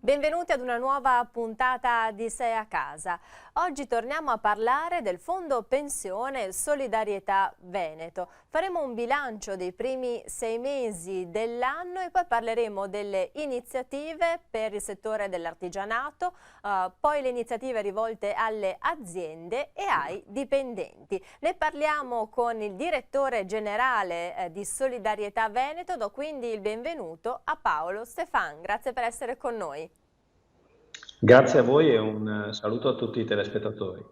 Benvenuti ad una nuova puntata di Sei a Casa. Oggi torniamo a parlare del Fondo Pensione Solidarietà Veneto. Faremo un bilancio dei primi 6 mesi dell'anno e poi parleremo delle iniziative per il settore dell'artigianato, poi le iniziative rivolte alle aziende e ai dipendenti. Ne parliamo con il direttore generale di Solidarietà Veneto. Do quindi il benvenuto a Paolo Stefan. Grazie per essere con noi. Grazie a voi e un saluto a tutti i telespettatori.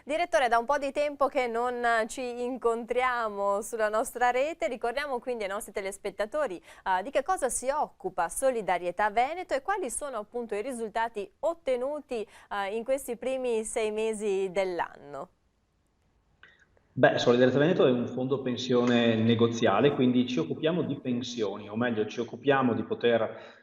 Direttore, da un po' di tempo che non ci incontriamo sulla nostra rete, ricordiamo quindi ai nostri telespettatori di che cosa si occupa Solidarietà Veneto e quali sono appunto i risultati ottenuti in questi primi 6 mesi dell'anno. Beh, Solidarietà Veneto è un fondo pensione negoziale, quindi ci occupiamo di pensioni, o meglio ci occupiamo di poter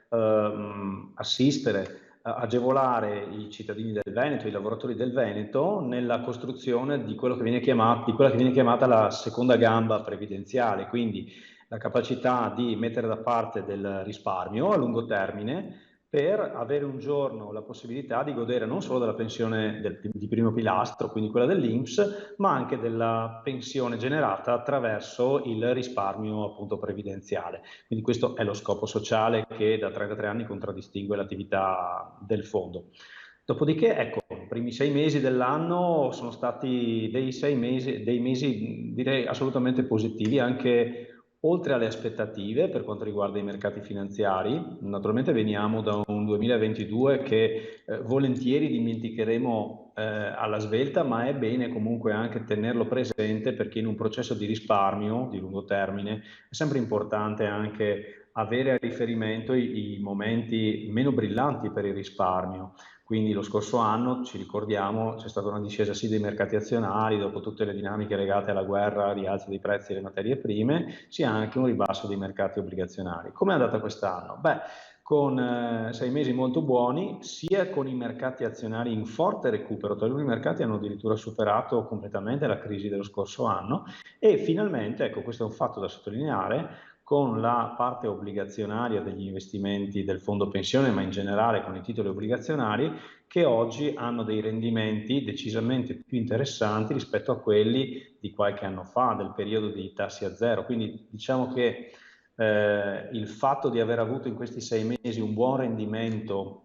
assistere, agevolare i cittadini del Veneto, i lavoratori del Veneto, nella costruzione di quello che viene di quella che viene chiamata la seconda gamba previdenziale, quindi la capacità di mettere da parte del risparmio a lungo termine per avere un giorno la possibilità di godere non solo della pensione di primo pilastro, quindi quella dell'INPS, ma anche della pensione generata attraverso il risparmio appunto previdenziale. Quindi questo è lo scopo sociale che da 33 anni contraddistingue l'attività del fondo. Dopodiché, ecco, i primi 6 mesi dell'anno sono stati dei mesi direi assolutamente positivi, anche oltre alle aspettative per quanto riguarda i mercati finanziari. Naturalmente veniamo da un 2022 che volentieri dimenticheremo alla svelta, ma è bene comunque anche tenerlo presente perché in un processo di risparmio di lungo termine è sempre importante anche avere a riferimento i momenti meno brillanti per il risparmio. Quindi lo scorso anno, ci ricordiamo, c'è stata una discesa sì dei mercati azionari, dopo tutte le dinamiche legate alla guerra, rialzo dei prezzi delle materie prime, sia anche un ribasso dei mercati obbligazionari. Come è andata quest'anno? Beh, con 6 mesi molto buoni, sia con i mercati azionari in forte recupero, taluni mercati hanno addirittura superato completamente la crisi dello scorso anno e finalmente, ecco questo è un fatto da sottolineare, con la parte obbligazionaria degli investimenti del fondo pensione, ma in generale con i titoli obbligazionari, che oggi hanno dei rendimenti decisamente più interessanti rispetto a quelli di qualche anno fa, del periodo dei tassi a zero. Quindi diciamo che il fatto di aver avuto in questi 6 mesi un buon rendimento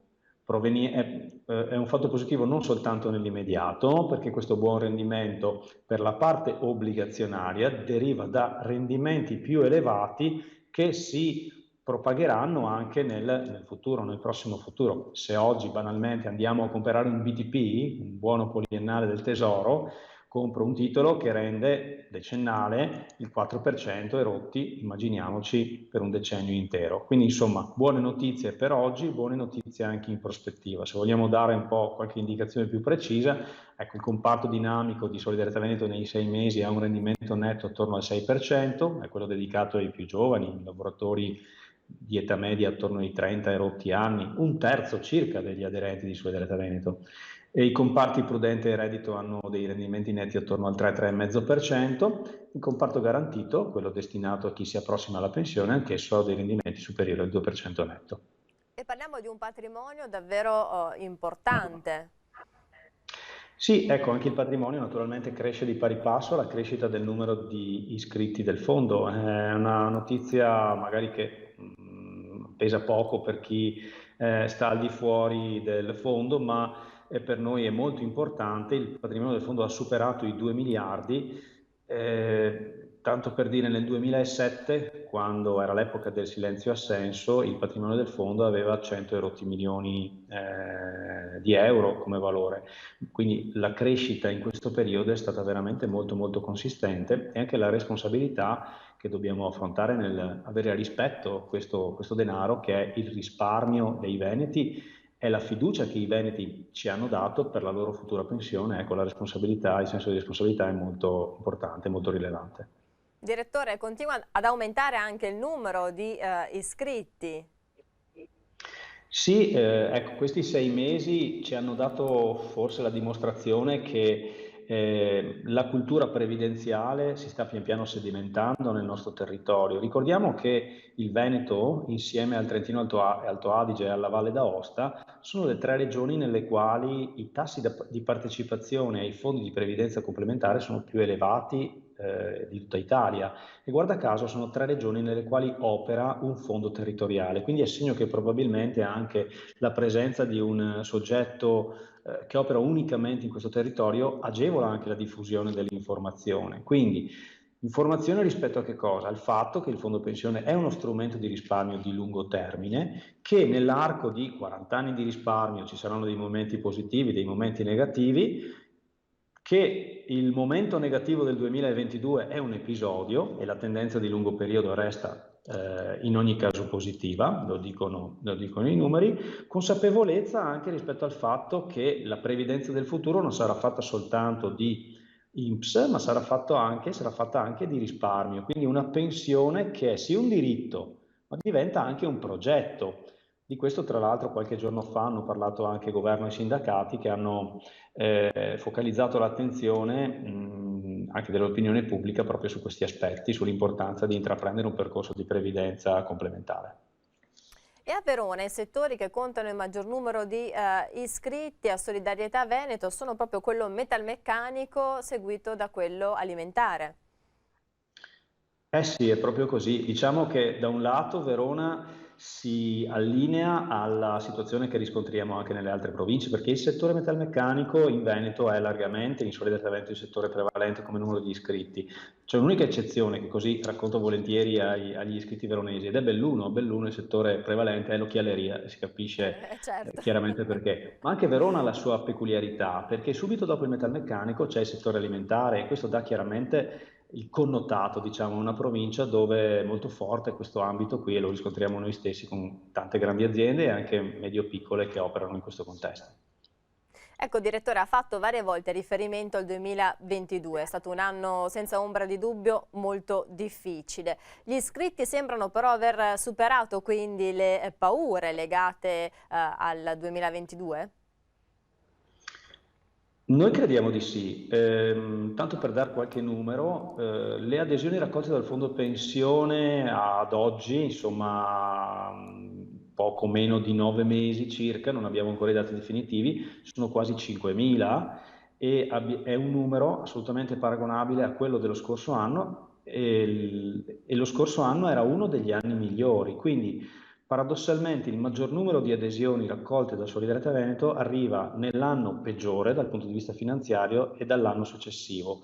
è un fatto positivo non soltanto nell'immediato, perché questo buon rendimento per la parte obbligazionaria deriva da rendimenti più elevati che si propagheranno anche nel futuro, nel prossimo futuro. Se oggi banalmente andiamo a comprare un BTP, un buono poliennale del tesoro, compro un titolo che rende decennale il 4% e rotti, immaginiamoci, per un decennio intero. Quindi insomma, buone notizie per oggi, buone notizie anche in prospettiva. Se vogliamo dare un po' qualche indicazione più precisa, ecco, il comparto dinamico di Solidarietà Veneto nei 6 mesi ha un rendimento netto attorno al 6%, è quello dedicato ai più giovani, lavoratori di età media attorno ai 30 e rotti anni, un terzo circa degli aderenti di Solidarietà Veneto. E i comparti prudente e reddito hanno dei rendimenti netti attorno al 3-3,5%, il comparto garantito, quello destinato a chi si approssima alla pensione, anch'esso ha dei rendimenti superiori al 2% netto. E parliamo di un patrimonio davvero importante. Sì, ecco, anche il patrimonio naturalmente cresce di pari passo alla crescita del numero di iscritti del fondo. È una notizia magari che pesa poco per chi sta al di fuori del fondo, ma per noi è molto importante. Il patrimonio del fondo ha superato i 2 miliardi. Tanto per dire, nel 2007, quando era l'epoca del silenzio assenso, il patrimonio del fondo aveva 100 e rotti milioni di euro come valore. Quindi la crescita in questo periodo è stata veramente molto molto consistente e anche la responsabilità che dobbiamo affrontare nel avere a rispetto questo denaro che è il risparmio dei veneti, è la fiducia che i veneti ci hanno dato per la loro futura pensione. Ecco, la responsabilità, il senso di responsabilità è molto importante, molto rilevante. Direttore, continua ad aumentare anche il numero di iscritti. Sì, ecco, questi 6 mesi ci hanno dato forse la dimostrazione che la cultura previdenziale si sta pian piano sedimentando nel nostro territorio. Ricordiamo che il Veneto, insieme al Trentino Alto Adige e alla Valle d'Aosta, sono le 3 regioni nelle quali i tassi di partecipazione ai fondi di previdenza complementare sono più elevati di tutta Italia, e guarda caso sono 3 regioni nelle quali opera un fondo territoriale, quindi è segno che probabilmente anche la presenza di un soggetto che opera unicamente in questo territorio agevola anche la diffusione dell'informazione. Quindi informazione rispetto a che cosa? Al fatto che il fondo pensione è uno strumento di risparmio di lungo termine, che nell'arco di 40 anni di risparmio ci saranno dei momenti positivi, dei momenti negativi, che il momento negativo del 2022 è un episodio e la tendenza di lungo periodo resta in ogni caso positiva, lo dicono i numeri, consapevolezza anche rispetto al fatto che la previdenza del futuro non sarà fatta soltanto di INPS, ma sarà fatta anche di risparmio, quindi una pensione che è sì un diritto, ma diventa anche un progetto. Di questo, tra l'altro, qualche giorno fa hanno parlato anche governo e sindacati, che hanno focalizzato l'attenzione anche dell'opinione pubblica proprio su questi aspetti, sull'importanza di intraprendere un percorso di previdenza complementare. E a Verona i settori che contano il maggior numero di iscritti a Solidarietà Veneto sono proprio quello metalmeccanico seguito da quello alimentare. Eh sì, è proprio così. Diciamo che da un lato Verona si allinea alla situazione che riscontriamo anche nelle altre province, perché il settore metalmeccanico in Veneto è largamente, in Solidarietà Veneto, il settore prevalente come numero di iscritti. C'è un'unica eccezione che così racconto volentieri agli iscritti veronesi, ed è Belluno. Belluno il settore prevalente è l'occhialeria, e si capisce Certo. chiaramente perché. Ma anche Verona ha la sua peculiarità, perché subito dopo il metalmeccanico c'è il settore alimentare, e questo dà chiaramente il connotato, diciamo, una provincia dove è molto forte questo ambito qui, e lo riscontriamo noi stessi con tante grandi aziende e anche medio-piccole che operano in questo contesto. Ecco, direttore, ha fatto varie volte riferimento al 2022, è stato un anno senza ombra di dubbio molto difficile. Gli iscritti sembrano però aver superato quindi le paure legate al 2022? Noi crediamo di sì. Tanto per dar qualche numero, le adesioni raccolte dal fondo pensione ad oggi, insomma, poco meno di 9 mesi circa, non abbiamo ancora i dati definitivi, sono quasi 5.000, e è un numero assolutamente paragonabile a quello dello scorso anno, e lo scorso anno era uno degli anni migliori. Quindi paradossalmente il maggior numero di adesioni raccolte da Solidarietà Veneto arriva nell'anno peggiore dal punto di vista finanziario e dall'anno successivo.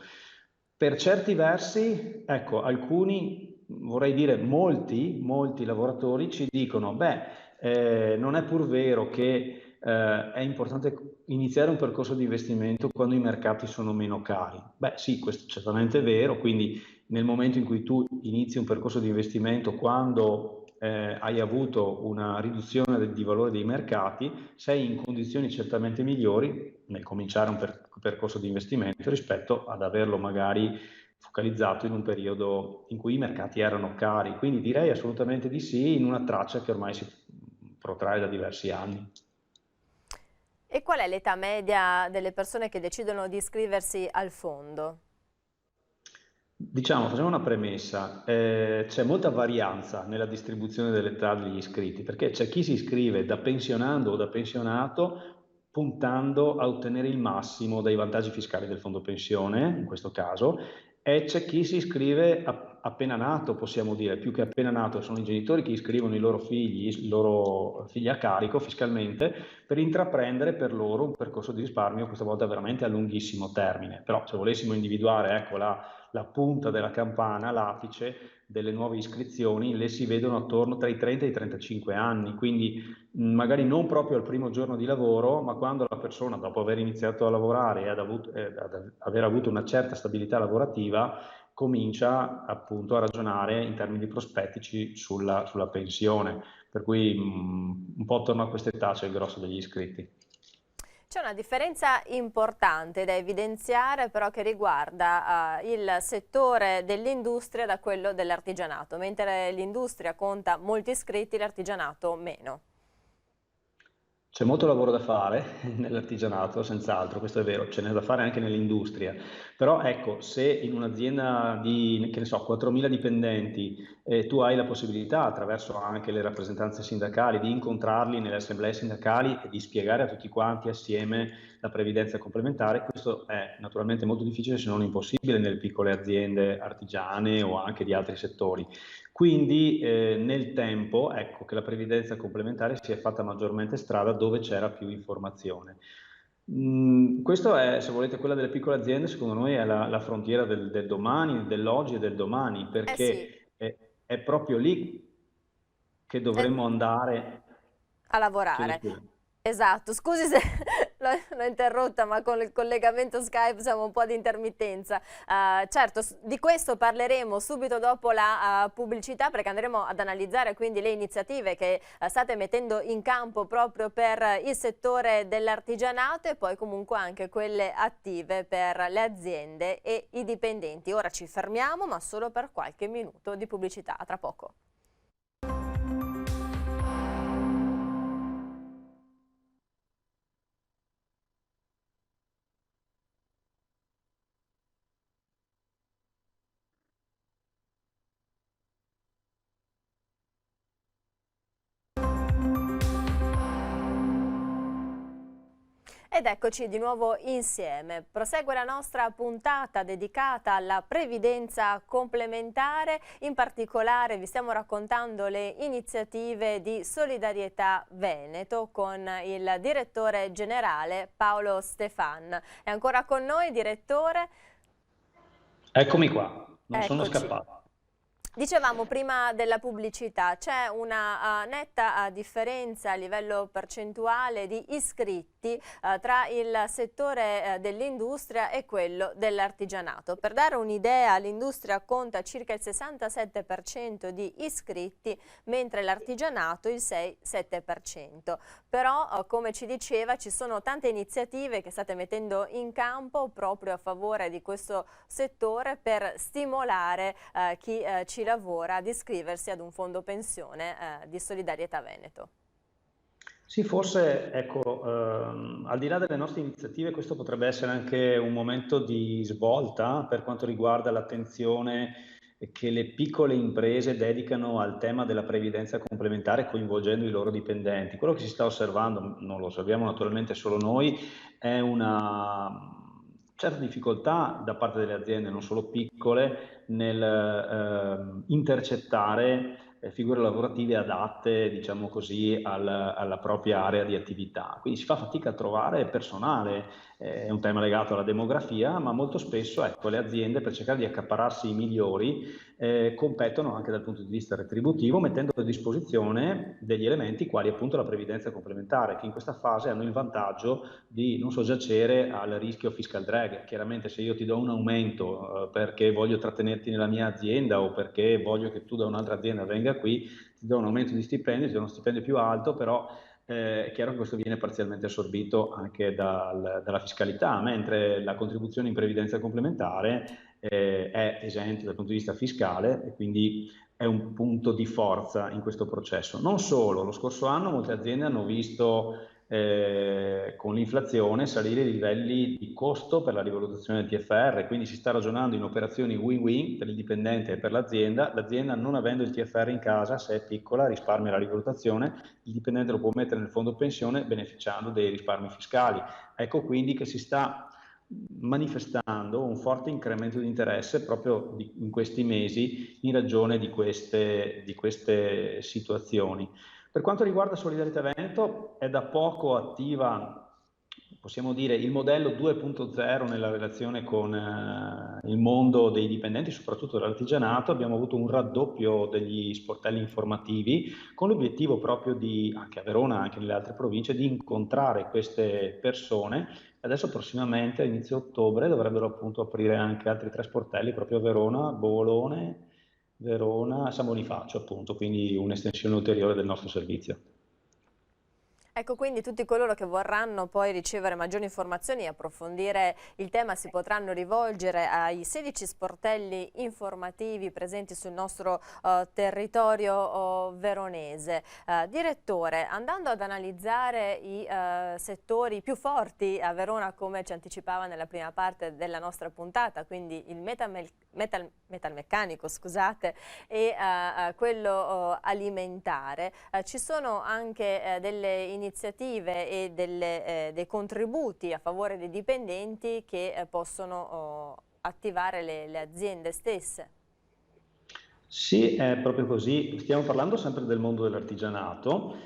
Per certi versi, ecco, alcuni, vorrei dire molti lavoratori ci dicono, non è pur vero che è importante iniziare un percorso di investimento quando i mercati sono meno cari. Beh sì, questo è certamente vero, quindi nel momento in cui tu inizi un percorso di investimento, quando hai avuto una riduzione di valore dei mercati, sei in condizioni certamente migliori nel cominciare un percorso di investimento rispetto ad averlo magari focalizzato in un periodo in cui i mercati erano cari. Quindi direi assolutamente di sì, in una traccia che ormai si protrae da diversi anni. E qual è l'età media delle persone che decidono di iscriversi al fondo? Diciamo, facciamo una premessa, c'è molta varianza nella distribuzione dell'età degli iscritti, perché c'è chi si iscrive da pensionando o da pensionato puntando a ottenere il massimo dai vantaggi fiscali del fondo pensione, in questo caso, e c'è chi si iscrive appena nato, possiamo dire, più che appena nato, sono i genitori che iscrivono i loro figli a carico fiscalmente per intraprendere per loro un percorso di risparmio, questa volta veramente a lunghissimo termine. Però se volessimo individuare, ecco, la punta della campana, l'apice delle nuove iscrizioni, le si vedono attorno tra i 30 e i 35 anni, quindi magari non proprio al primo giorno di lavoro, ma quando la persona, dopo aver iniziato a lavorare e ad aver avuto una certa stabilità lavorativa, comincia appunto a ragionare in termini prospettici sulla pensione. Per cui un po' attorno a questa età c'è il grosso degli iscritti. C'è una differenza importante da evidenziare però che riguarda il settore dell'industria da quello dell'artigianato, mentre l'industria conta molti iscritti, l'artigianato meno. C'è molto lavoro da fare nell'artigianato, senz'altro, questo è vero, ce n'è da fare anche nell'industria, però ecco, se in un'azienda di, che ne so, 4.000 dipendenti, tu hai la possibilità, attraverso anche le rappresentanze sindacali, di incontrarli nelle assemblee sindacali e di spiegare a tutti quanti assieme la previdenza complementare, questo è naturalmente molto difficile se non impossibile nelle piccole aziende artigiane o anche di altri settori. Quindi nel tempo, ecco che la previdenza complementare si è fatta maggiormente strada dove c'era più informazione. Questo è, se volete, quella delle piccole aziende, secondo noi è la frontiera del domani, dell'oggi e del domani, Eh sì, perché è proprio lì che eh, dovremmo andare. a Chiedo lavorare. scusa. Esatto, scusi se l'ho interrotta, ma con il collegamento Skype siamo un po' di intermittenza. Certo, di questo parleremo subito dopo la pubblicità, perché andremo ad analizzare quindi le iniziative che state mettendo in campo proprio per il settore dell'artigianato e poi comunque anche quelle attive per le aziende e i dipendenti. Ora ci fermiamo, ma solo per qualche minuto di pubblicità. A tra poco. Ed eccoci di nuovo insieme. Prosegue la nostra puntata dedicata alla previdenza complementare. In particolare vi stiamo raccontando le iniziative di Solidarietà Veneto con il direttore generale Paolo Stefan. È ancora con noi, direttore? Eccomi qua, non sono Eccoci. scappato. Dicevamo prima della pubblicità, c'è una netta differenza a livello percentuale di iscritti tra il settore dell'industria e quello dell'artigianato. Per dare un'idea, l'industria conta circa il 67% di iscritti, mentre l'artigianato il 6-7%. Però, come ci diceva, ci sono tante iniziative che state mettendo in campo proprio a favore di questo settore per stimolare chi ci lavora ad iscriversi ad un fondo pensione di Solidarietà Veneto. Sì, forse, ecco, al di là delle nostre iniziative, questo potrebbe essere anche un momento di svolta per quanto riguarda l'attenzione che le piccole imprese dedicano al tema della previdenza complementare coinvolgendo i loro dipendenti. Quello che si sta osservando, non lo osserviamo naturalmente solo noi, è una certa difficoltà da parte delle aziende, non solo piccole, nel intercettare figure lavorative adatte, diciamo così, alla propria area di attività. Quindi si fa fatica a trovare personale, è un tema legato alla demografia, ma molto spesso ecco, le aziende per cercare di accaparrarsi i migliori competono anche dal punto di vista retributivo, mettendo a disposizione degli elementi quali appunto la previdenza complementare, che in questa fase hanno il vantaggio di non soggiacere al rischio fiscal drag. Chiaramente se io ti do un aumento perché voglio trattenerti nella mia azienda o perché voglio che tu da un'altra azienda venga qui, ti do un aumento di stipendio, ti do uno stipendio più alto, però è chiaro che questo viene parzialmente assorbito anche dalla fiscalità, mentre la contribuzione in previdenza complementare è esente dal punto di vista fiscale e quindi è un punto di forza in questo processo. Non solo, lo scorso anno molte aziende hanno visto con l'inflazione salire i livelli di costo per la rivalutazione del TFR, quindi si sta ragionando in operazioni win-win per il dipendente e per l'azienda. L'azienda non avendo il TFR in casa, se è piccola, risparmia la rivalutazione, il dipendente lo può mettere nel fondo pensione beneficiando dei risparmi fiscali. Ecco quindi che si sta manifestando un forte incremento di interesse proprio in questi mesi in ragione di queste situazioni. Per quanto riguarda Solidarietà Veneto, è da poco attiva, possiamo dire, il modello 2.0 nella relazione con il mondo dei dipendenti, soprattutto dell'artigianato. Abbiamo avuto un raddoppio degli sportelli informativi con l'obiettivo proprio di, anche a Verona, anche nelle altre province, di incontrare queste persone. Adesso prossimamente, a inizio ottobre, dovrebbero appunto aprire anche altri 3 sportelli proprio a Verona, Bologna, Verona, San Bonifacio appunto, quindi un'estensione ulteriore del nostro servizio. Ecco, quindi tutti coloro che vorranno poi ricevere maggiori informazioni e approfondire il tema si potranno rivolgere ai 16 sportelli informativi presenti sul nostro territorio veronese. Direttore, andando ad analizzare i settori più forti a Verona, come ci anticipava nella prima parte della nostra puntata, quindi il metalmeccanico, scusate, e quello alimentare, ci sono anche delle iniziative e dei contributi a favore dei dipendenti che possono attivare le aziende stesse. Sì, è proprio così. Stiamo parlando sempre del mondo dell'artigianato.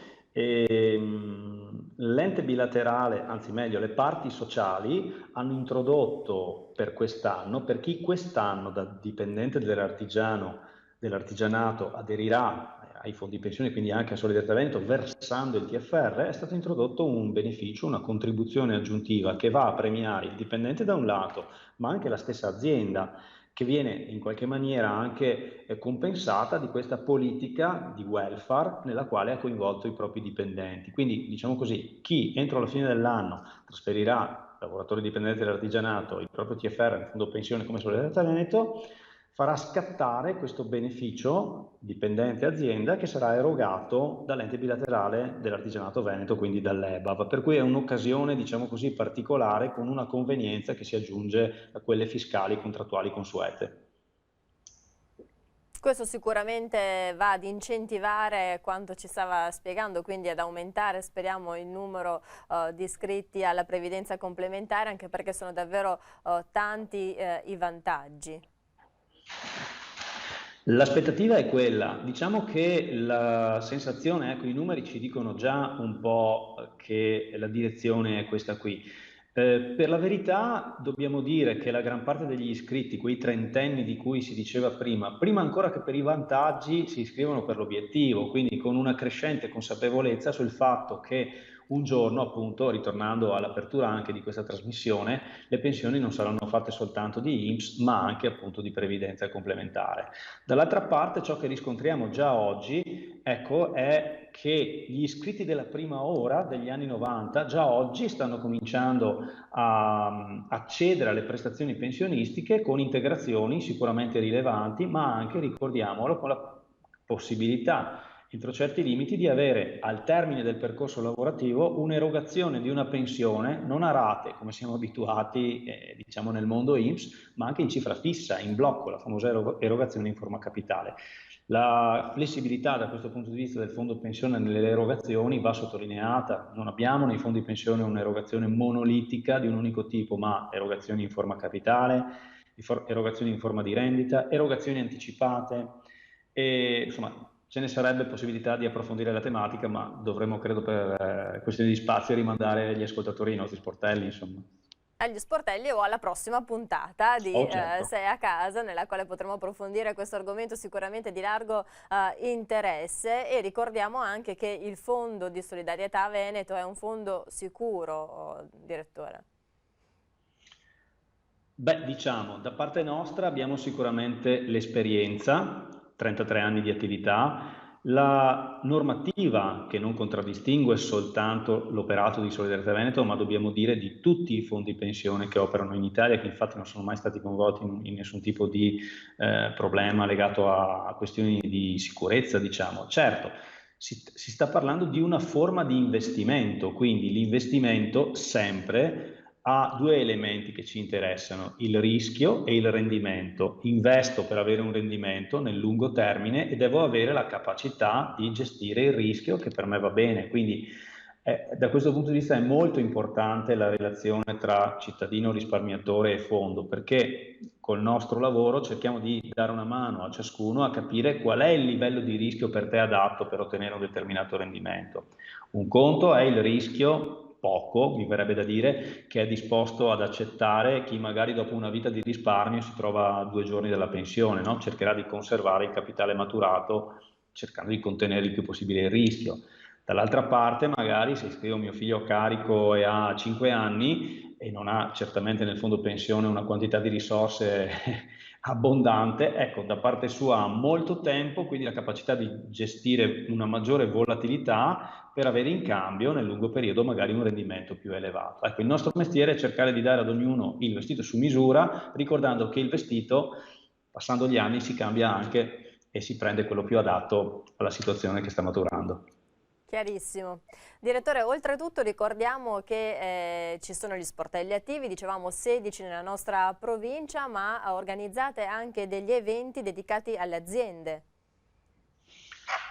L'ente bilaterale, anzi meglio, le parti sociali hanno introdotto per quest'anno, per chi quest'anno da dipendente dell'artigianato aderirà ai fondi pensione, quindi anche a Solidarietà Veneto, versando il TFR, è stato introdotto un beneficio, una contribuzione aggiuntiva che va a premiare il dipendente da un lato, ma anche la stessa azienda, che viene in qualche maniera anche compensata di questa politica di welfare nella quale ha coinvolto i propri dipendenti. Quindi, diciamo così, chi entro la fine dell'anno trasferirà, lavoratori dipendenti dell'artigianato, il proprio TFR nel fondo pensione come Solidarietà Veneto, farà scattare questo beneficio dipendente azienda che sarà erogato dall'ente bilaterale dell'artigianato veneto, quindi dall'EBAV, per cui è un'occasione, diciamo così, particolare, con una convenienza che si aggiunge a quelle fiscali contrattuali consuete. Questo sicuramente va ad incentivare quanto ci stava spiegando, quindi ad aumentare, speriamo, il numero di iscritti alla previdenza complementare, anche perché sono davvero tanti i vantaggi. L'aspettativa è quella, diciamo che la sensazione, ecco, i numeri ci dicono già un po' che la direzione è questa qui. Per la verità dobbiamo dire che la gran parte degli iscritti, quei trentenni di cui si diceva prima, prima ancora che per i vantaggi si iscrivono per l'obiettivo, quindi con una crescente consapevolezza sul fatto che un giorno, appunto, ritornando all'apertura anche di questa trasmissione, le pensioni non saranno fatte soltanto di INPS, ma anche appunto di previdenza complementare. Dall'altra parte ciò che riscontriamo già oggi, ecco, è che gli iscritti della prima ora degli anni 90 già oggi stanno cominciando a accedere alle prestazioni pensionistiche con integrazioni sicuramente rilevanti, ma anche, ricordiamolo, con la possibilità entro certi limiti di avere al termine del percorso lavorativo un'erogazione di una pensione non a rate come siamo abituati diciamo nel mondo INPS, ma anche in cifra fissa, in blocco, la famosa erogazione in forma capitale. La flessibilità da questo punto di vista del fondo pensione nelle erogazioni va sottolineata. Non abbiamo nei fondi pensione un'erogazione monolitica di un unico tipo, ma erogazioni in forma capitale, erogazioni in forma di rendita, erogazioni anticipate e insomma ce ne sarebbe possibilità di approfondire la tematica, ma dovremmo, credo, per questioni di spazio, rimandare gli ascoltatori ai nostri sportelli, insomma. Agli sportelli o alla prossima puntata di Oh, certo. Sei a casa, nella quale potremo approfondire questo argomento sicuramente di largo interesse, e ricordiamo anche che il Fondo di Solidarietà Veneto è un fondo sicuro, direttore. Beh, diciamo, da parte nostra abbiamo sicuramente l'esperienza, 33 anni di attività, la normativa che non contraddistingue soltanto l'operato di Solidarietà Veneto, ma dobbiamo dire di tutti i fondi pensione che operano in Italia, che infatti non sono mai stati coinvolti in nessun tipo di problema legato a questioni di sicurezza, diciamo. Certo, si sta parlando di una forma di investimento, quindi l'investimento sempre ha due elementi che ci interessano: il rischio e il rendimento. Investo per avere un rendimento nel lungo termine e devo avere la capacità di gestire il rischio, che per me va bene. Quindi da questo punto di vista è molto importante la relazione tra cittadino, risparmiatore e fondo, perché col nostro lavoro cerchiamo di dare una mano a ciascuno a capire qual è il livello di rischio per te adatto per ottenere un determinato rendimento. Un conto è il rischio poco, mi verrebbe da dire, che è disposto ad accettare chi magari dopo una vita di risparmio si trova a 2 giorni dalla pensione, no? Cercherà di conservare il capitale maturato cercando di contenere il più possibile il rischio. Dall'altra parte magari se iscrivo mio figlio a carico e ha 5 anni e non ha certamente nel fondo pensione una quantità di risorse abbondante, ecco, da parte sua ha molto tempo, quindi la capacità di gestire una maggiore volatilità per avere in cambio nel lungo periodo magari un rendimento più elevato. Ecco, il nostro mestiere è cercare di dare ad ognuno il vestito su misura, ricordando che il vestito, passando gli anni, si cambia anche e si prende quello più adatto alla situazione che sta maturando. Chiarissimo. Direttore, oltretutto ricordiamo che ci sono gli sportelli attivi, dicevamo 16 nella nostra provincia, ma organizzate anche degli eventi dedicati alle aziende.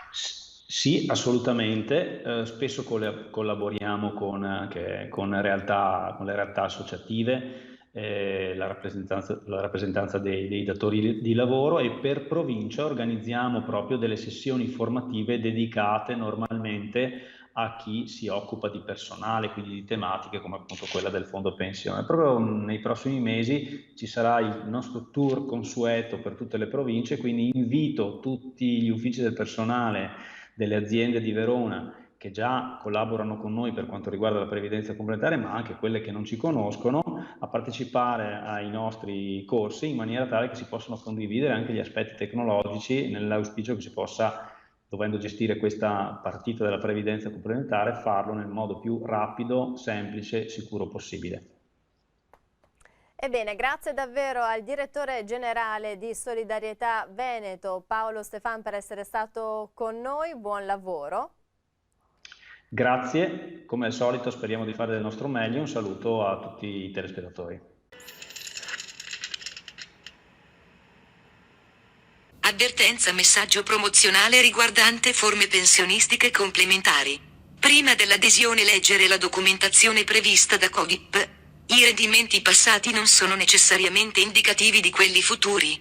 Sì, assolutamente. Spesso collaboriamo con le realtà associative, la rappresentanza dei datori di lavoro, e per provincia organizziamo proprio delle sessioni formative dedicate normalmente a chi si occupa di personale, quindi di tematiche come appunto quella del fondo pensione. Proprio nei prossimi mesi ci sarà il nostro tour consueto per tutte le province, quindi invito tutti gli uffici del personale delle aziende di Verona che già collaborano con noi per quanto riguarda la previdenza complementare, ma anche quelle che non ci conoscono, a partecipare ai nostri corsi in maniera tale che si possano condividere anche gli aspetti tecnologici, nell'auspicio che si possa, dovendo gestire questa partita della previdenza complementare, farlo nel modo più rapido, semplice e sicuro possibile. Ebbene, grazie davvero al direttore generale di Solidarietà Veneto, Paolo Stefan, per essere stato con noi. Buon lavoro. Grazie, come al solito speriamo di fare del nostro meglio. Un saluto a tutti i telespettatori. Avvertenza, messaggio promozionale riguardante forme pensionistiche complementari. Prima dell'adesione leggere la documentazione prevista da Codip. I rendimenti passati non sono necessariamente indicativi di quelli futuri.